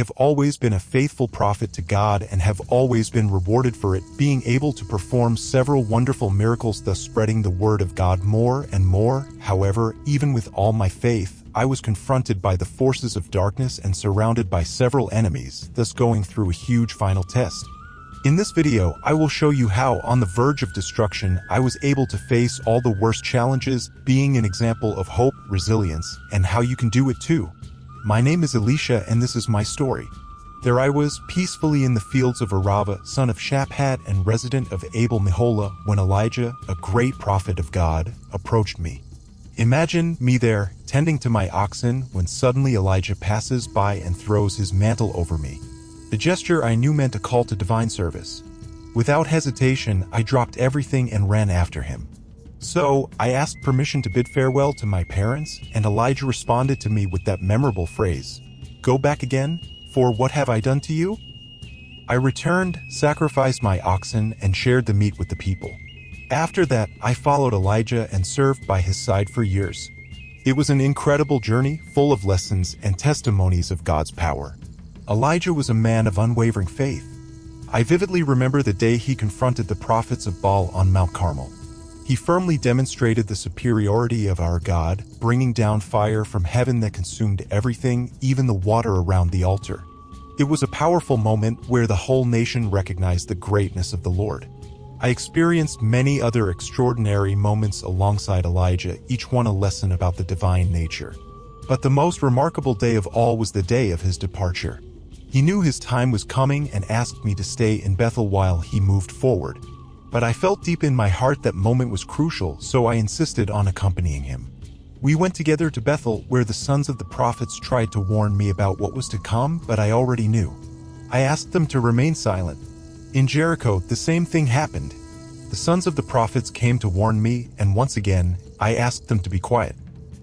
have always been a faithful prophet to God and have always been rewarded for it, being able to perform several wonderful miracles, thus spreading the word of God more and more. However, even with all my faith, I was confronted by the forces of darkness and surrounded by several enemies, thus going through a huge final test. In this video, I will show you how, on the verge of destruction, I was able to face all the worst challenges, being an example of hope, resilience, and how you can do it too. My name is Elisha and this is my story. There I was, peacefully in the fields of Arava, son of Shaphat and resident of Abel Meholah, when Elijah, a great prophet of God, approached me. Imagine me there, tending to my oxen, when suddenly Elijah passes by and throws his mantle over me. The gesture I knew meant a call to divine service. Without hesitation, I dropped everything and ran after him. So, I asked permission to bid farewell to my parents, and Elijah responded to me with that memorable phrase, "Go back again? For what have I done to you?" I returned, sacrificed my oxen, and shared the meat with the people. After that, I followed Elijah and served by his side for years. It was an incredible journey, full of lessons and testimonies of God's power. Elijah was a man of unwavering faith. I vividly remember the day he confronted the prophets of Baal on Mount Carmel. He firmly demonstrated the superiority of our God, bringing down fire from heaven that consumed everything, even the water around the altar. It was a powerful moment where the whole nation recognized the greatness of the Lord. I experienced many other extraordinary moments alongside Elijah, each one a lesson about the divine nature. But the most remarkable day of all was the day of his departure. He knew his time was coming and asked me to stay in Bethel while he moved forward. But I felt deep in my heart that moment was crucial, so I insisted on accompanying him. We went together to Bethel, where the sons of the prophets tried to warn me about what was to come, but I already knew. I asked them to remain silent. In Jericho, the same thing happened. The sons of the prophets came to warn me, and once again, I asked them to be quiet.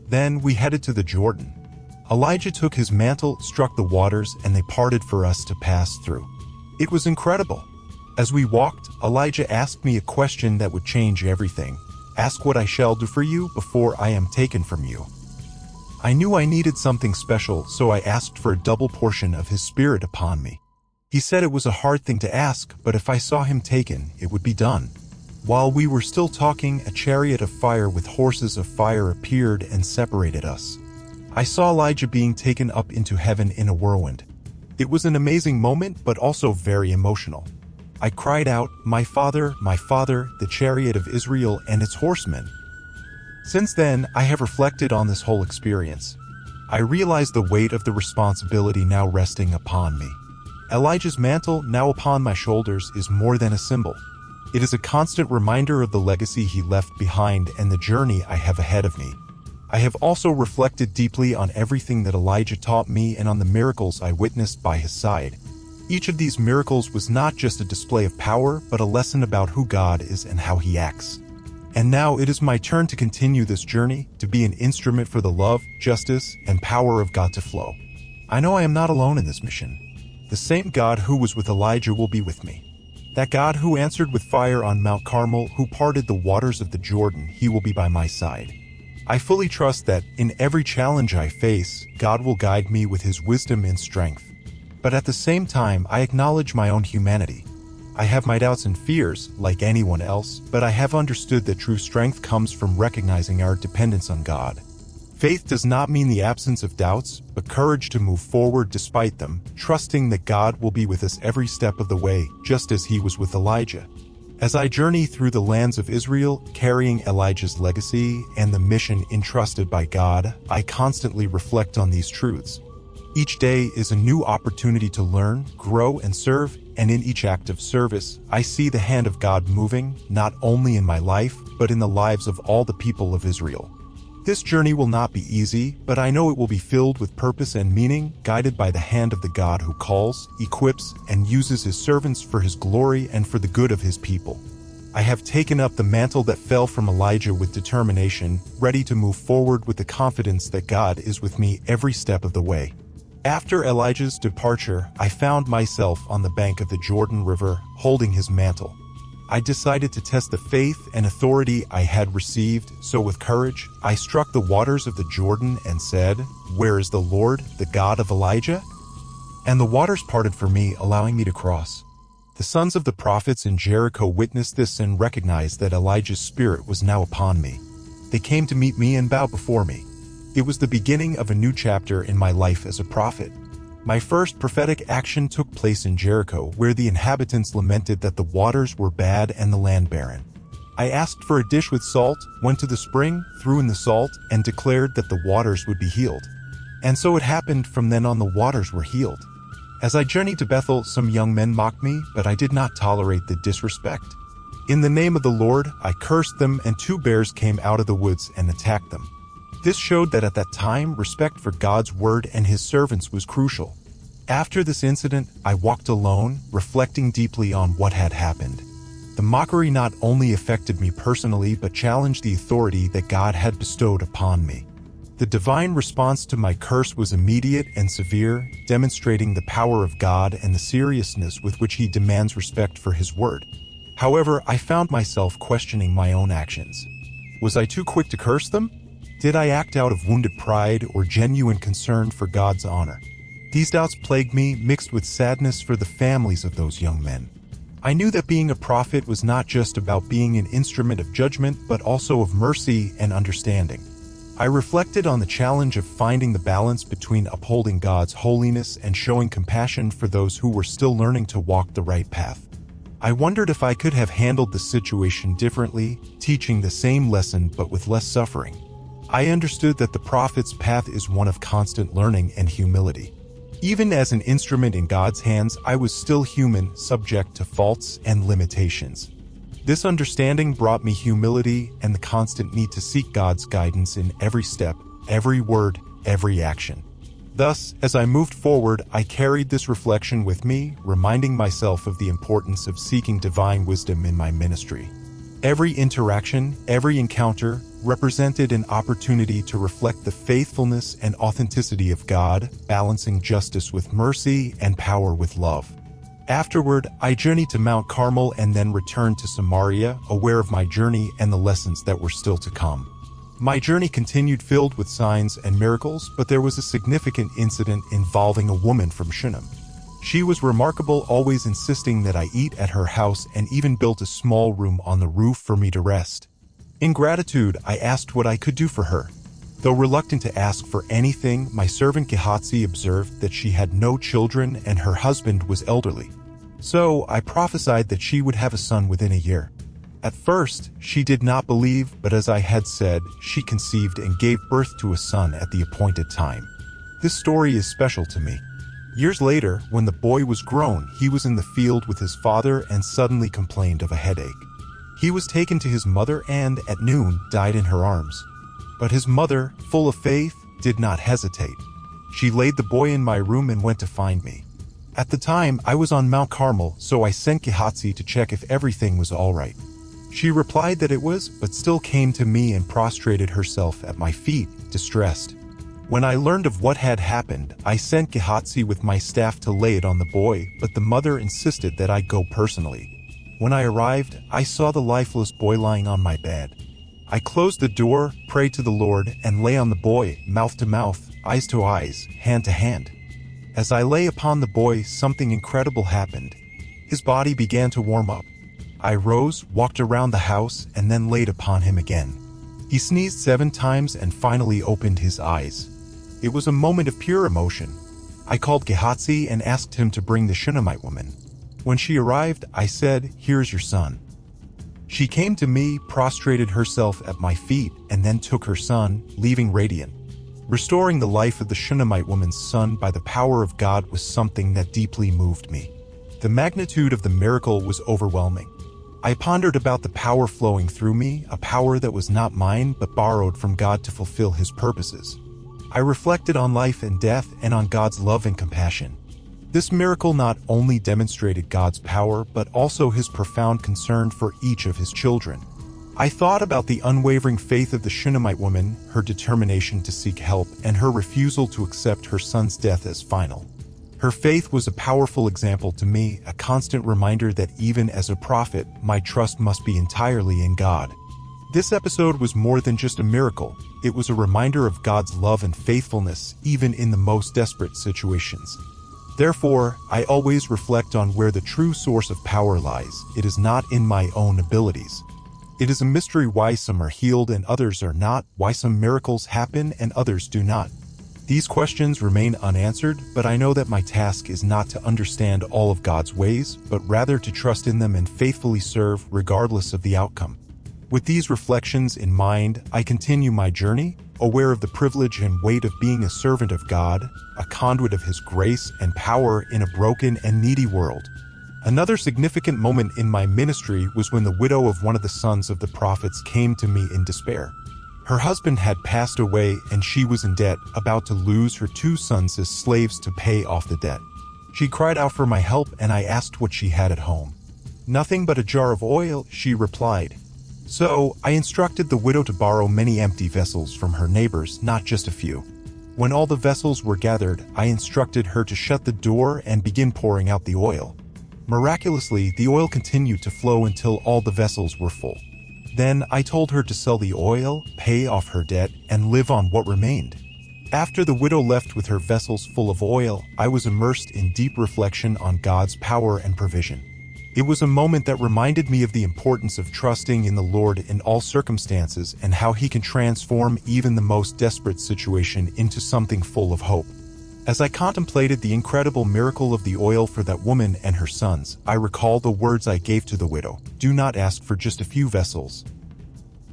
Then we headed to the Jordan. Elijah took his mantle, struck the waters, and they parted for us to pass through. It was incredible. As we walked, Elijah asked me a question that would change everything. "Ask what I shall do for you before I am taken from you." I knew I needed something special, so I asked for a double portion of his spirit upon me. He said it was a hard thing to ask, but if I saw him taken, it would be done. While we were still talking, a chariot of fire with horses of fire appeared and separated us. I saw Elijah being taken up into heaven in a whirlwind. It was an amazing moment, but also very emotional. I cried out, my father, the chariot of Israel and its horsemen." Since then, I have reflected on this whole experience. I realized the weight of the responsibility now resting upon me. Elijah's mantle, now upon my shoulders, is more than a symbol. It is a constant reminder of the legacy he left behind and the journey I have ahead of me. I have also reflected deeply on everything that Elijah taught me and on the miracles I witnessed by his side. Each of these miracles was not just a display of power, but a lesson about who God is and how he acts. And now it is my turn to continue this journey, to be an instrument for the love, justice, and power of God to flow. I know I am not alone in this mission. The same God who was with Elijah will be with me. That God who answered with fire on Mount Carmel, who parted the waters of the Jordan, he will be by my side. I fully trust that, in every challenge I face, God will guide me with his wisdom and strength. But at the same time, I acknowledge my own humanity. I have my doubts and fears, like anyone else, but I have understood that true strength comes from recognizing our dependence on God. Faith does not mean the absence of doubts, but courage to move forward despite them, trusting that God will be with us every step of the way, just as he was with Elijah. As I journey through the lands of Israel, carrying Elijah's legacy and the mission entrusted by God, I constantly reflect on these truths. Each day is a new opportunity to learn, grow, and serve, and in each act of service, I see the hand of God moving, not only in my life, but in the lives of all the people of Israel. This journey will not be easy, but I know it will be filled with purpose and meaning, guided by the hand of the God who calls, equips, and uses his servants for his glory and for the good of his people. I have taken up the mantle that fell from Elijah with determination, ready to move forward with the confidence that God is with me every step of the way. After Elijah's departure, I found myself on the bank of the Jordan River, holding his mantle. I decided to test the faith and authority I had received, so with courage, I struck the waters of the Jordan and said, "Where is the Lord, the God of Elijah?" and the waters parted for me, allowing me to cross. The sons of the prophets in Jericho witnessed this and recognized that Elijah's spirit was now upon me. They came to meet me and bow before me. It was the beginning of a new chapter in my life as a prophet. My first prophetic action took place in Jericho, where the inhabitants lamented that the waters were bad and the land barren. I asked for a dish with salt, went to the spring, threw in the salt, and declared that the waters would be healed. And so it happened. From then on, the waters were healed. As I journeyed to Bethel, some young men mocked me, but I did not tolerate the disrespect. In the name of the Lord, I cursed them, and 2 bears came out of the woods and attacked them. This showed that at that time, respect for God's word and his servants was crucial. After this incident, I walked alone, reflecting deeply on what had happened. The mockery not only affected me personally but challenged the authority that God had bestowed upon me. The divine response to my curse was immediate and severe, demonstrating the power of God and the seriousness with which he demands respect for his word. However, I found myself questioning my own actions. Was I too quick to curse them? Did I act out of wounded pride or genuine concern for God's honor? These doubts plagued me, mixed with sadness for the families of those young men. I knew that being a prophet was not just about being an instrument of judgment, but also of mercy and understanding. I reflected on the challenge of finding the balance between upholding God's holiness and showing compassion for those who were still learning to walk the right path. I wondered if I could have handled the situation differently, teaching the same lesson but with less suffering. I understood that the prophet's path is one of constant learning and humility. Even as an instrument in God's hands, I was still human, subject to faults and limitations. This understanding brought me humility and the constant need to seek God's guidance in every step, every word, every action. Thus, as I moved forward, I carried this reflection with me, reminding myself of the importance of seeking divine wisdom in my ministry. Every interaction, every encounter, represented an opportunity to reflect the faithfulness and authenticity of God, balancing justice with mercy and power with love. Afterward, I journeyed to Mount Carmel and then returned to Samaria, aware of my journey and the lessons that were still to come. My journey continued filled with signs and miracles, but there was a significant incident involving a woman from Shunem. She was remarkable, always insisting that I eat at her house and even built a small room on the roof for me to rest. In gratitude, I asked what I could do for her. Though reluctant to ask for anything, my servant Gehazi observed that she had no children and her husband was elderly. So I prophesied that she would have a son within a year. At first, she did not believe, but as I had said, she conceived and gave birth to a son at the appointed time. This story is special to me. Years later, when the boy was grown, he was in the field with his father and suddenly complained of a headache. He was taken to his mother and, at noon, died in her arms. But his mother, full of faith, did not hesitate. She laid the boy in my room and went to find me. At the time, I was on Mount Carmel, so I sent Gehazi to check if everything was all right. She replied that it was, but still came to me and prostrated herself at my feet, distressed. When I learned of what had happened, I sent Gehazi with my staff to lay it on the boy, but the mother insisted that I go personally. When I arrived, I saw the lifeless boy lying on my bed. I closed the door, prayed to the Lord, and lay on the boy, mouth to mouth, eyes to eyes, hand to hand. As I lay upon the boy, something incredible happened. His body began to warm up. I rose, walked around the house, and then laid upon him again. He sneezed 7 times and finally opened his eyes. It was a moment of pure emotion. I called Gehazi and asked him to bring the Shunammite woman. When she arrived, I said, "Here's your son." She came to me, prostrated herself at my feet, and then took her son, leaving radiant. Restoring the life of the Shunammite woman's son by the power of God was something that deeply moved me. The magnitude of the miracle was overwhelming. I pondered about the power flowing through me, a power that was not mine but borrowed from God to fulfill his purposes. I reflected on life and death and on God's love and compassion. This miracle not only demonstrated God's power but also his profound concern for each of his children. I thought about the unwavering faith of the Shunammite woman, her determination to seek help, and her refusal to accept her son's death as final. Her faith was a powerful example to me, a constant reminder that even as a prophet, my trust must be entirely in God. This episode was more than just a miracle. It was a reminder of God's love and faithfulness, even in the most desperate situations. Therefore, I always reflect on where the true source of power lies. It is not in my own abilities. It is a mystery why some are healed and others are not, why some miracles happen and others do not. These questions remain unanswered, but I know that my task is not to understand all of God's ways, but rather to trust in them and faithfully serve regardless of the outcome. With these reflections in mind, I continue my journey, aware of the privilege and weight of being a servant of God, a conduit of His grace and power in a broken and needy world. Another significant moment in my ministry was when the widow of one of the sons of the prophets came to me in despair. Her husband had passed away and she was in debt, about to lose her 2 sons as slaves to pay off the debt. She cried out for my help and I asked what she had at home. "Nothing but a jar of oil," she replied. So, I instructed the widow to borrow many empty vessels from her neighbors, not just a few. When all the vessels were gathered, I instructed her to shut the door and begin pouring out the oil. Miraculously, the oil continued to flow until all the vessels were full. Then I told her to sell the oil, pay off her debt, and live on what remained. After the widow left with her vessels full of oil, I was immersed in deep reflection on God's power and provision. It was a moment that reminded me of the importance of trusting in the Lord in all circumstances and how He can transform even the most desperate situation into something full of hope. As I contemplated the incredible miracle of the oil for that woman and her sons, I recalled the words I gave to the widow: "Do not ask for just a few vessels."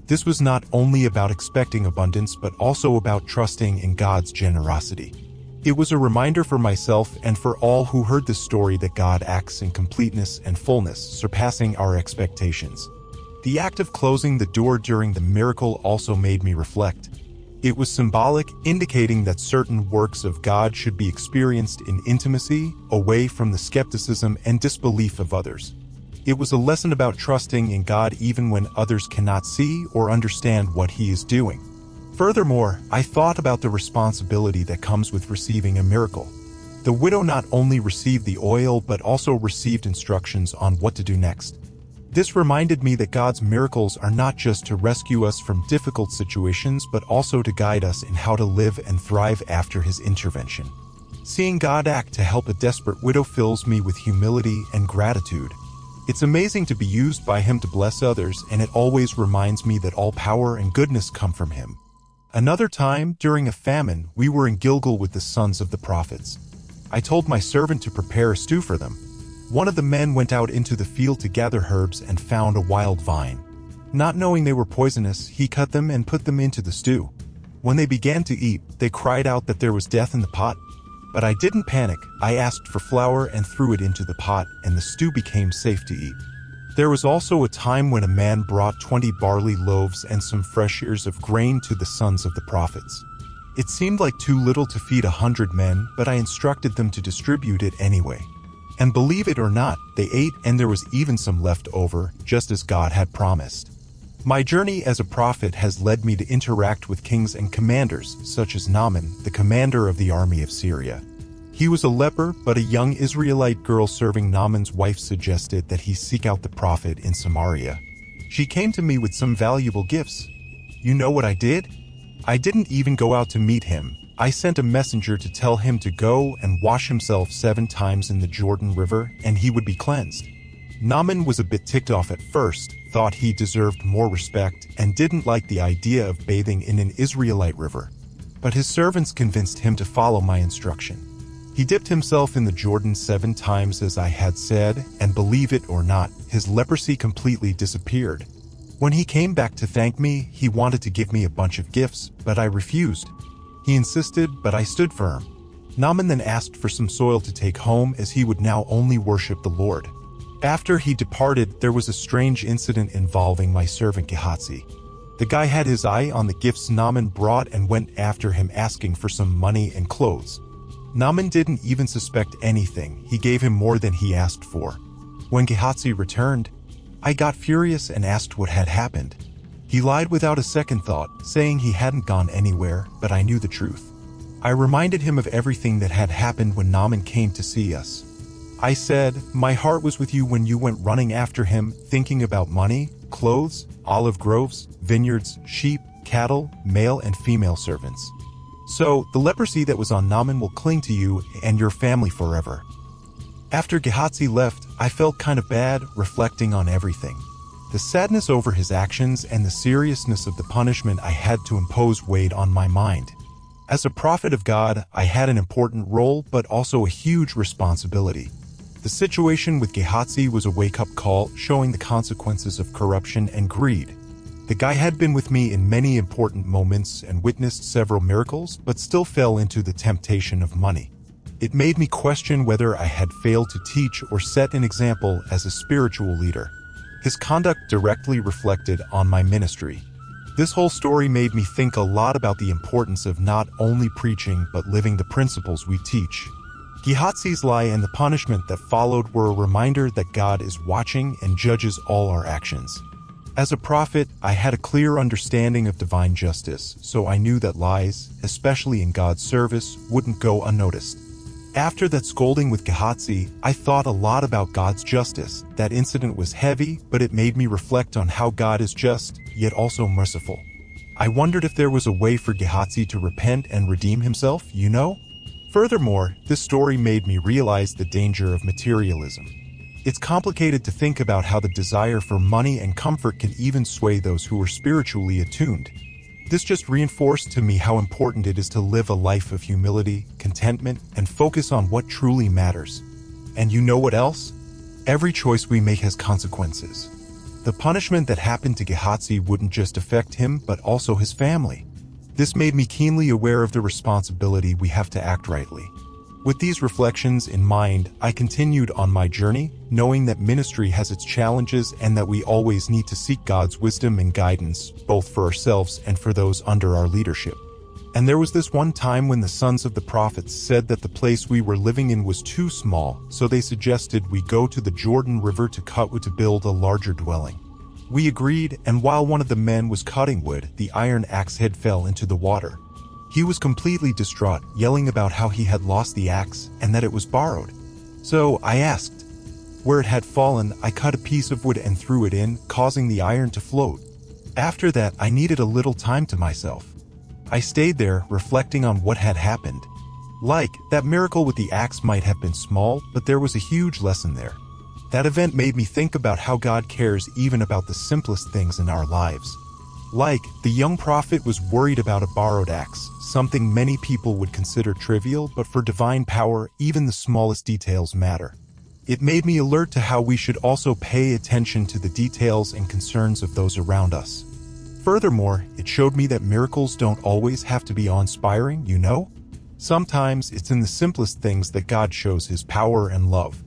This was not only about expecting abundance but also about trusting in God's generosity. It was a reminder for myself and for all who heard this story that God acts in completeness and fullness, surpassing our expectations. The act of closing the door during the miracle also made me reflect. It was symbolic, indicating that certain works of God should be experienced in intimacy, away from the skepticism and disbelief of others. It was a lesson about trusting in God even when others cannot see or understand what He is doing. Furthermore, I thought about the responsibility that comes with receiving a miracle. The widow not only received the oil but also received instructions on what to do next. This reminded me that God's miracles are not just to rescue us from difficult situations but also to guide us in how to live and thrive after His intervention. Seeing God act to help a desperate widow fills me with humility and gratitude. It's amazing to be used by Him to bless others, and it always reminds me that all power and goodness come from Him. Another time, during a famine, we were in Gilgal with the sons of the prophets. I told my servant to prepare a stew for them. One of the men went out into the field to gather herbs and found a wild vine. Not knowing they were poisonous, he cut them and put them into the stew. When they began to eat, they cried out that there was death in the pot. But I didn't panic. I asked for flour and threw it into the pot, and the stew became safe to eat. There was also a time when a man brought 20 barley loaves and some fresh ears of grain to the sons of the prophets. It seemed like too little to feed 100 men, but I instructed them to distribute it anyway. And believe it or not, they ate and there was even some left over, just as God had promised. My journey as a prophet has led me to interact with kings and commanders, such as Naaman, the commander of the army of Syria. He was a leper, but a young Israelite girl serving Naaman's wife suggested that he seek out the prophet in Samaria. She came to me with some valuable gifts. You know what I did? I didn't even go out to meet him. I sent a messenger to tell him to go and wash himself 7 times in the Jordan River, and he would be cleansed. Naaman was a bit ticked off at first, thought he deserved more respect, and didn't like the idea of bathing in an Israelite river. But his servants convinced him to follow my instruction. He dipped himself in the Jordan 7 times as I had said, and believe it or not, his leprosy completely disappeared. When he came back to thank me, he wanted to give me a bunch of gifts, but I refused. He insisted, but I stood firm. Naaman then asked for some soil to take home as he would now only worship the Lord. After he departed, there was a strange incident involving my servant Gehazi. The guy had his eye on the gifts Naaman brought and went after him asking for some money and clothes. Naaman didn't even suspect anything. He gave him more than he asked for. When Gehazi returned, I got furious and asked what had happened. He lied without a second thought, saying he hadn't gone anywhere, but I knew the truth. I reminded him of everything that had happened when Naaman came to see us. I said, my heart was with you when you went running after him, thinking about money, clothes, olive groves, vineyards, sheep, cattle, male and female servants. So, the leprosy that was on Naaman will cling to you and your family forever." After Gehazi left, I felt kind of bad, reflecting on everything. The sadness over his actions and the seriousness of the punishment I had to impose weighed on my mind. As a prophet of God, I had an important role but also a huge responsibility. The situation with Gehazi was a wake-up call, showing the consequences of corruption and greed. The guy had been with me in many important moments and witnessed several miracles, but still fell into the temptation of money. It made me question whether I had failed to teach or set an example as a spiritual leader. His conduct directly reflected on my ministry. This whole story made me think a lot about the importance of not only preaching but living the principles we teach. Gehazi's lie and the punishment that followed were a reminder that God is watching and judges all our actions. As a prophet, I had a clear understanding of divine justice, so I knew that lies, especially in God's service, wouldn't go unnoticed. After that scolding with Gehazi, I thought a lot about God's justice. That incident was heavy, but it made me reflect on how God is just, yet also merciful. I wondered if there was a way for Gehazi to repent and redeem himself, you know? Furthermore, this story made me realize the danger of materialism. It's complicated to think about how the desire for money and comfort can even sway those who are spiritually attuned. This just reinforced to me how important it is to live a life of humility, contentment, and focus on what truly matters. And you know what else? Every choice we make has consequences. The punishment that happened to Gehazi wouldn't just affect him, but also his family. This made me keenly aware of the responsibility we have to act rightly. With these reflections in mind, I continued on my journey, knowing that ministry has its challenges and that we always need to seek God's wisdom and guidance, both for ourselves and for those under our leadership. And there was this one time when the sons of the prophets said that the place we were living in was too small, so they suggested we go to the Jordan River to cut wood to build a larger dwelling. We agreed, and while one of the men was cutting wood, the iron axe head fell into the water. He was completely distraught, yelling about how he had lost the axe and that it was borrowed. So I asked. Where it had fallen, I cut a piece of wood and threw it in, causing the iron to float. After that, I needed a little time to myself. I stayed there, reflecting on what had happened. That miracle with the axe might have been small, but there was a huge lesson there. That event made me think about how God cares even about the simplest things in our lives. The young prophet was worried about a borrowed axe, something many people would consider trivial, but for divine power, even the smallest details matter. It made me alert to how we should also pay attention to the details and concerns of those around us. Furthermore, it showed me that miracles don't always have to be awe-inspiring, you know? Sometimes it's in the simplest things that God shows His power and love.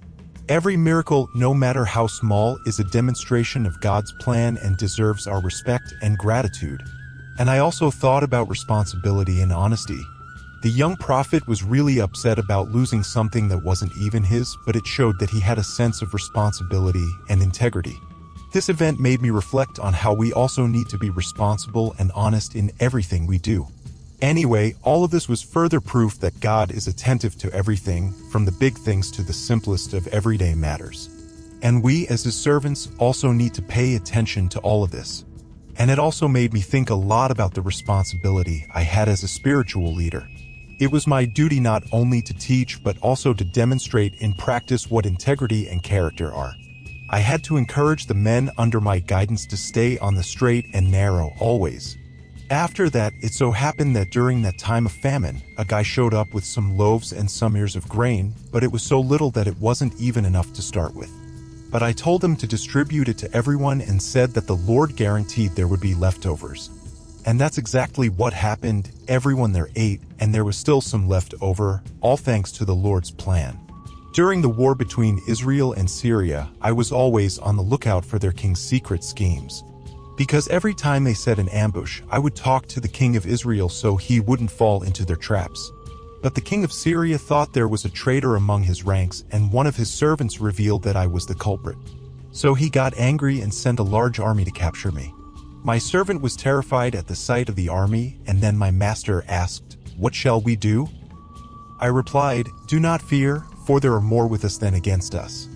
Every miracle, no matter how small, is a demonstration of God's plan and deserves our respect and gratitude. And I also thought about responsibility and honesty. The young prophet was really upset about losing something that wasn't even his, but it showed that he had a sense of responsibility and integrity. This event made me reflect on how we also need to be responsible and honest in everything we do. Anyway, all of this was further proof that God is attentive to everything, from the big things to the simplest of everyday matters. And we, as His servants, also need to pay attention to all of this. And it also made me think a lot about the responsibility I had as a spiritual leader. It was my duty not only to teach but also to demonstrate in practice what integrity and character are. I had to encourage the men under my guidance to stay on the straight and narrow always. After that, it so happened that during that time of famine, a guy showed up with some loaves and some ears of grain, but it was so little that it wasn't even enough to start with. But I told him to distribute it to everyone and said that the Lord guaranteed there would be leftovers. And that's exactly what happened. Everyone there ate, and there was still some left over, all thanks to the Lord's plan. During the war between Israel and Syria, I was always on the lookout for their king's secret schemes. Because every time they set an ambush, I would talk to the king of Israel so he wouldn't fall into their traps. But the king of Syria thought there was a traitor among his ranks, and one of his servants revealed that I was the culprit. So he got angry and sent a large army to capture me. My servant was terrified at the sight of the army, and then my master asked, "What shall we do?" I replied, "Do not fear, for there are more with us than against us."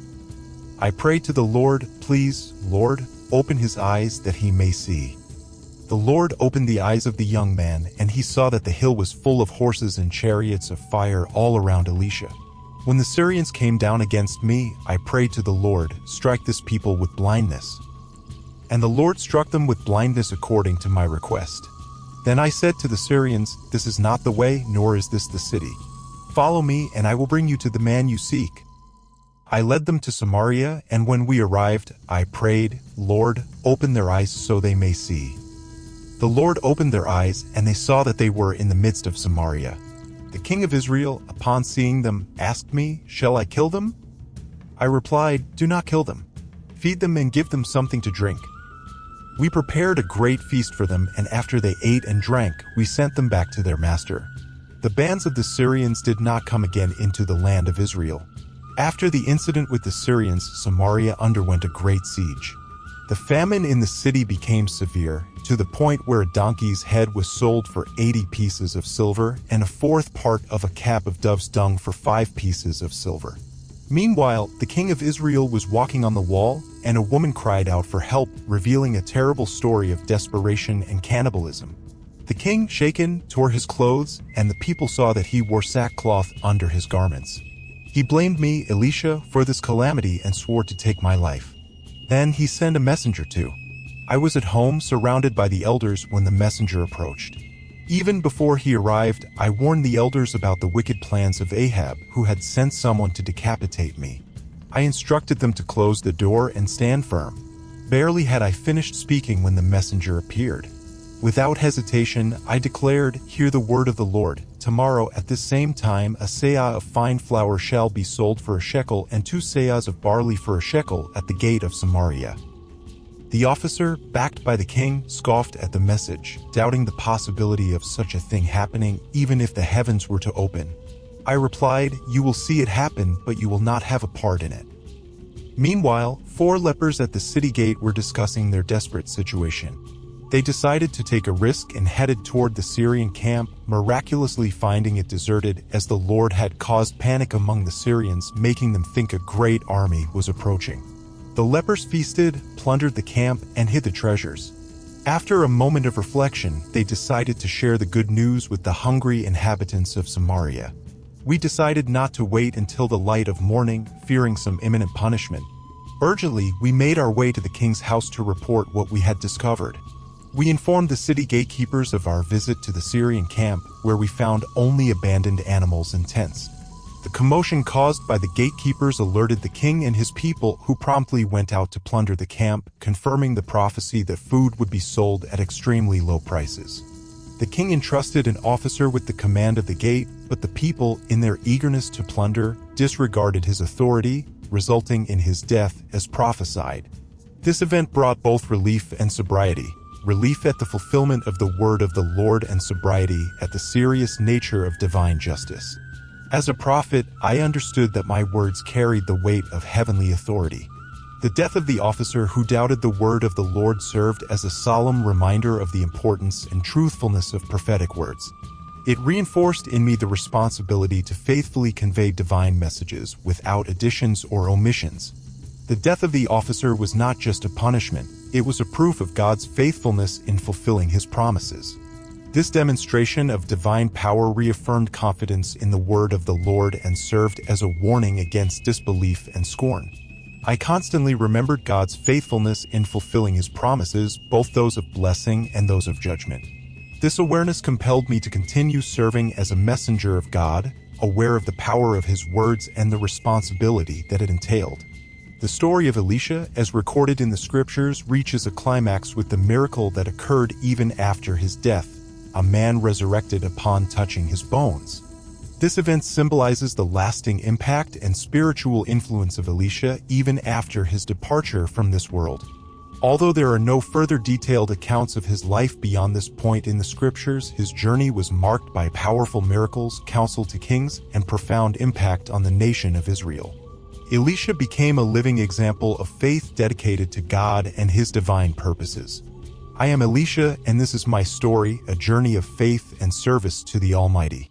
I prayed to the Lord, "Please, Lord, open his eyes that he may see." The Lord opened the eyes of the young man, and he saw that the hill was full of horses and chariots of fire all around Elisha. When the Syrians came down against me, I prayed to the Lord, strike this people with blindness. And the Lord struck them with blindness according to my request. Then I said to the Syrians, this is not the way, nor is this the city. Follow me, and I will bring you to the man you seek. I led them to Samaria, and when we arrived, I prayed, Lord, open their eyes so they may see. The Lord opened their eyes, and they saw that they were in the midst of Samaria. The king of Israel, upon seeing them, asked me, shall I kill them? I replied, do not kill them. Feed them and give them something to drink. We prepared a great feast for them, and after they ate and drank, we sent them back to their master. The bands of the Syrians did not come again into the land of Israel. After the incident with the Syrians, Samaria underwent a great siege. The famine in the city became severe, to the point where a donkey's head was sold for 80 pieces of silver and a fourth part of a cap of dove's dung for 5 pieces of silver. Meanwhile, the king of Israel was walking on the wall, and a woman cried out for help, revealing a terrible story of desperation and cannibalism. The king, shaken, tore his clothes, and the people saw that he wore sackcloth under his garments. He blamed me, Elisha, for this calamity and swore to take my life. Then he sent a messenger too. I was at home surrounded by the elders when the messenger approached. Even before he arrived, I warned the elders about the wicked plans of Ahab, who had sent someone to decapitate me. I instructed them to close the door and stand firm. Barely had I finished speaking when the messenger appeared. Without hesitation, I declared, hear the word of the Lord. Tomorrow at this same time a seah of fine flour shall be sold for a shekel and 2 seahs of barley for a shekel at the gate of Samaria. The officer, backed by the king, scoffed at the message, doubting the possibility of such a thing happening even if the heavens were to open. I replied, you will see it happen, but you will not have a part in it. Meanwhile, 4 lepers at the city gate were discussing their desperate situation. They decided to take a risk and headed toward the Syrian camp, miraculously finding it deserted as the Lord had caused panic among the Syrians, making them think a great army was approaching. The lepers feasted, plundered the camp, and hid the treasures. After a moment of reflection, they decided to share the good news with the hungry inhabitants of Samaria. We decided not to wait until the light of morning, fearing some imminent punishment. Urgently, we made our way to the king's house to report what we had discovered. We informed the city gatekeepers of our visit to the Syrian camp, where we found only abandoned animals and tents. The commotion caused by the gatekeepers alerted the king and his people, who promptly went out to plunder the camp, confirming the prophecy that food would be sold at extremely low prices. The king entrusted an officer with the command of the gate, but the people, in their eagerness to plunder, disregarded his authority, resulting in his death as prophesied. This event brought both relief and sobriety. Relief at the fulfillment of the word of the Lord and sobriety at the serious nature of divine justice. As a prophet, I understood that my words carried the weight of heavenly authority. The death of the officer who doubted the word of the Lord served as a solemn reminder of the importance and truthfulness of prophetic words. It reinforced in me the responsibility to faithfully convey divine messages without additions or omissions. The death of the officer was not just a punishment, it was a proof of God's faithfulness in fulfilling his promises. This demonstration of divine power reaffirmed confidence in the word of the Lord and served as a warning against disbelief and scorn. I constantly remembered God's faithfulness in fulfilling his promises, both those of blessing and those of judgment. This awareness compelled me to continue serving as a messenger of God, aware of the power of his words and the responsibility that it entailed. The story of Elisha, as recorded in the scriptures, reaches a climax with the miracle that occurred even after his death, a man resurrected upon touching his bones. This event symbolizes the lasting impact and spiritual influence of Elisha even after his departure from this world. Although there are no further detailed accounts of his life beyond this point in the scriptures, his journey was marked by powerful miracles, counsel to kings, and profound impact on the nation of Israel. Elisha became a living example of faith dedicated to God and his divine purposes. I am Elisha, and this is my story, a journey of faith and service to the Almighty.